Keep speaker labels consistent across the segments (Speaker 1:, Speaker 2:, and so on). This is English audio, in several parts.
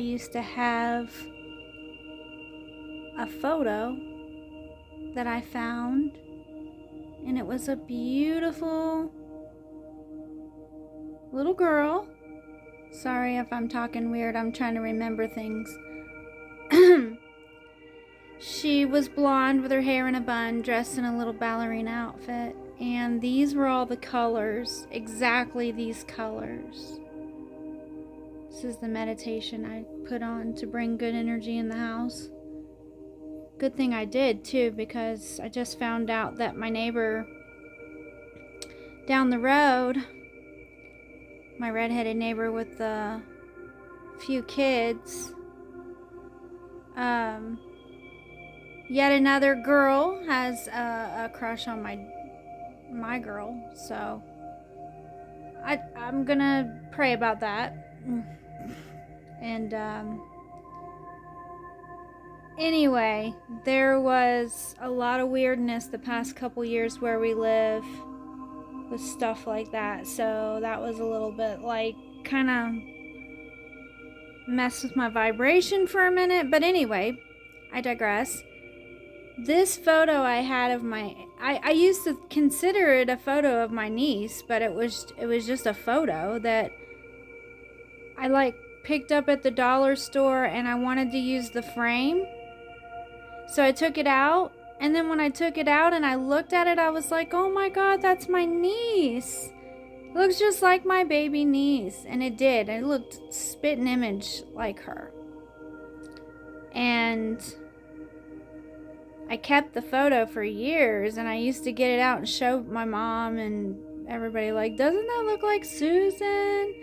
Speaker 1: used to have a photo that I found, and it was a beautiful little girl. Sorry if I'm talking weird, I'm trying to remember things. She was blonde with her hair in a bun, dressed in a little ballerina outfit, and these were all the colors, exactly these colors. This is the meditation I put on to bring good energy in the house. Good thing I did too, because I just found out that my neighbor down the road, my redheaded neighbor with the few kids, yet another girl has a crush on my girl, so I'm gonna pray about that. And anyway, there was a lot of weirdness the past couple years where we live with stuff like that, so that was a little bit like kind of messed with my vibration for a minute. But anyway, I digress. This photo I had of I used to consider it a photo of my niece, but it was just a photo that I picked up at the dollar store, and I wanted to use the frame. So I took it out, and then when I took it out and I looked at it, I was like, oh my God, that's my niece. It looks just like my baby niece. And it did. It looked spit and image like her. And I kept the photo for years, and I used to get it out and show my mom and everybody, like, doesn't that look like Susan?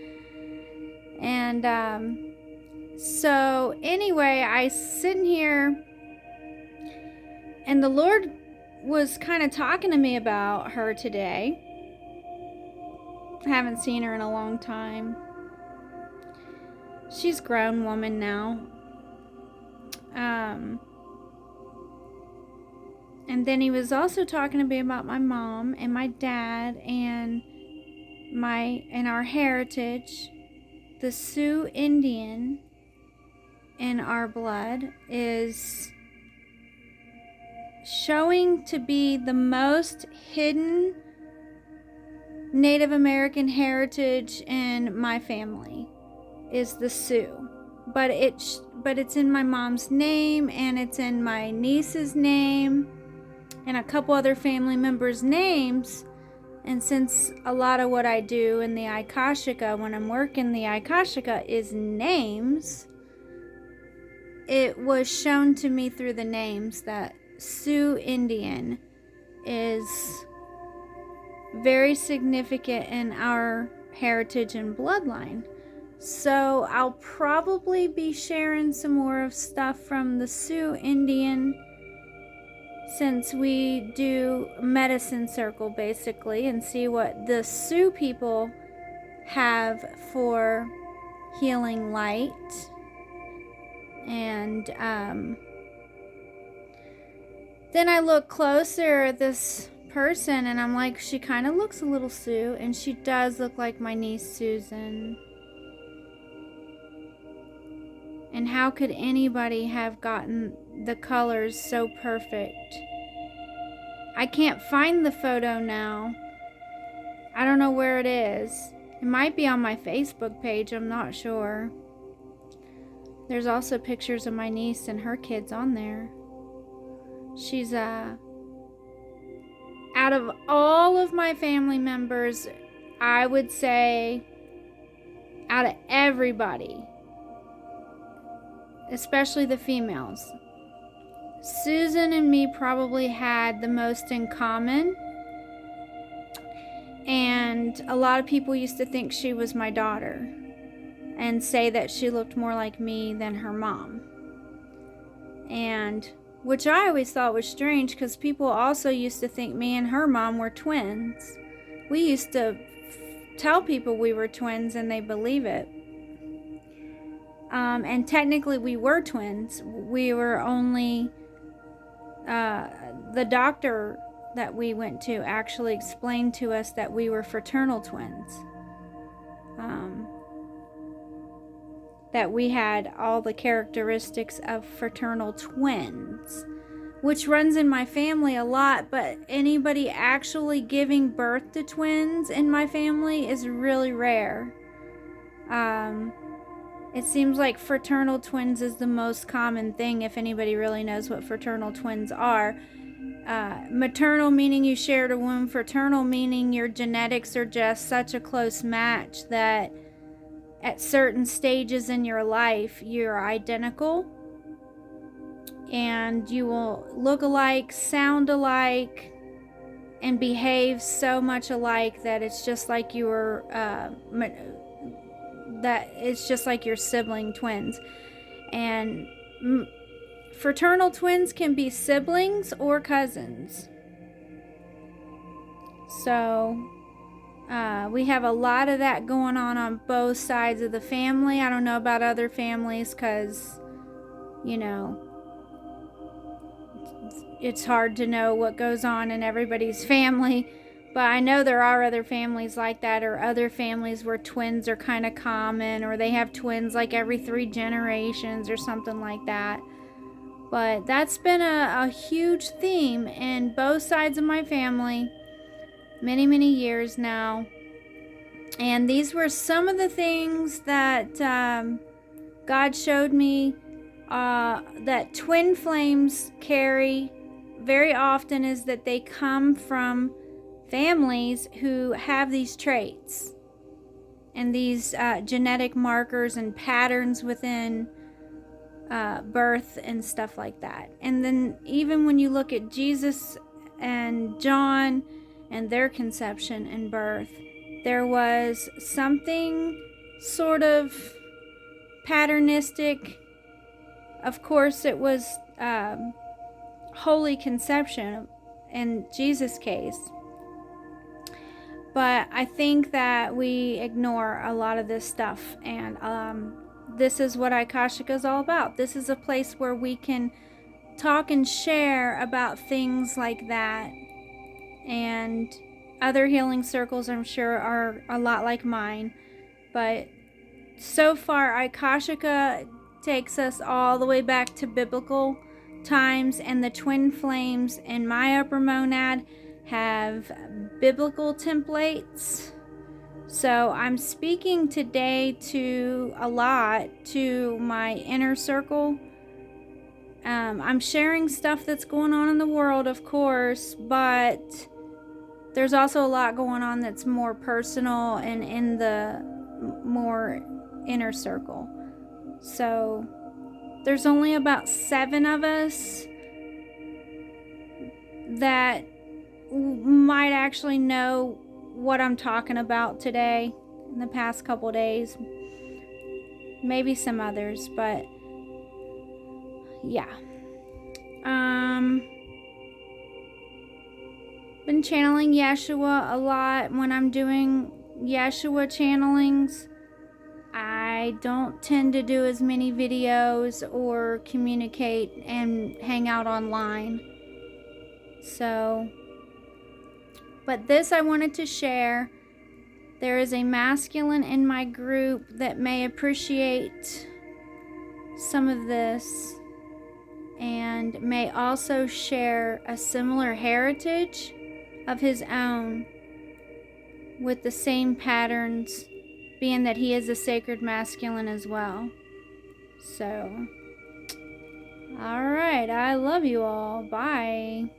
Speaker 1: And so anyway, I sitting here, and the Lord was kind of talking to me about her today. I haven't seen her in a long time. She's a grown woman now. And then he was also talking to me about my mom and my dad and our heritage. The Sioux Indian in our blood is showing to be the most hidden Native American heritage in my family, is the Sioux. But it's in my mom's name, and it's in my niece's name, and a couple other family members' names. And since a lot of what I do in the Akashika, when I'm working the Akashika, is names, it was shown to me through the names that Sioux Indian is very significant in our heritage and bloodline. So I'll probably be sharing some more of stuff from the Sioux Indian, since we do medicine circle basically, and see what the Sioux people have for healing light. And then I look closer at this person, and I'm like, she kind of looks a little Sioux, and she does look like my niece Susan. And how could anybody have gotten the colors so perfect? I can't find the photo now. I don't know where it is. It might be on my Facebook page, I'm not sure. There's also pictures of my niece and her kids on there. She's out of all of my family members, I would say out of everybody, especially the females, Susan and me probably had the most in common. And a lot of people used to think she was my daughter and say that she looked more like me than her mom. And which I always thought was strange, because people also used to think me and her mom were twins. We used to tell people we were twins, and they believe it. And technically we were twins. We were only, the doctor that we went to actually explained to us that we were fraternal twins. that we had all the characteristics of fraternal twins, which runs in my family a lot, but anybody actually giving birth to twins in my family is really rare. It seems like fraternal twins is the most common thing, if anybody really knows what fraternal twins are. Maternal meaning you shared a womb, fraternal meaning your genetics are just such a close match that at certain stages in your life you're identical and you will look alike, sound alike, and behave so much alike that it's just like you were that it's just like your sibling twins. And fraternal twins can be siblings or cousins. So we have a lot of that going on both sides of the family. I don't know about other families because, you know, it's hard to know what goes on in everybody's family. But I know there are other families like that, or other families where twins are kind of common, or they have twins like every 3 generations or something like that. But that's been a huge theme in both sides of my family many, many years now. And these were some of the things that God showed me that twin flames carry very often, is that they come from families who have these traits and these genetic markers and patterns within birth and stuff like that. And then even when you look at Jesus and John and their conception and birth, there was something sort of patternistic. Of course, it was holy conception in Jesus' case. But I think that we ignore a lot of this stuff, and this is what Akashika is all about. This is a place where we can talk and share about things like that. And other healing circles, I'm sure, are a lot like mine. But so far, Akashika takes us all the way back to biblical times, and the twin flames in my upper monad have biblical templates. So I'm speaking today to my inner circle. I'm sharing stuff that's going on in the world, of course, but there's also a lot going on that's more personal and in the more inner circle. So there's only about 7 of us that might actually know what I'm talking about today in the past couple days. Maybe some others, but yeah. Been channeling Yeshua a lot. When I'm doing Yeshua channelings, I don't tend to do as many videos or communicate and hang out online. So, but this I wanted to share. There is a masculine in my group that may appreciate some of this and may also share a similar heritage of his own with the same patterns, being that he is a sacred masculine as well. So, all right, I love you all. Bye.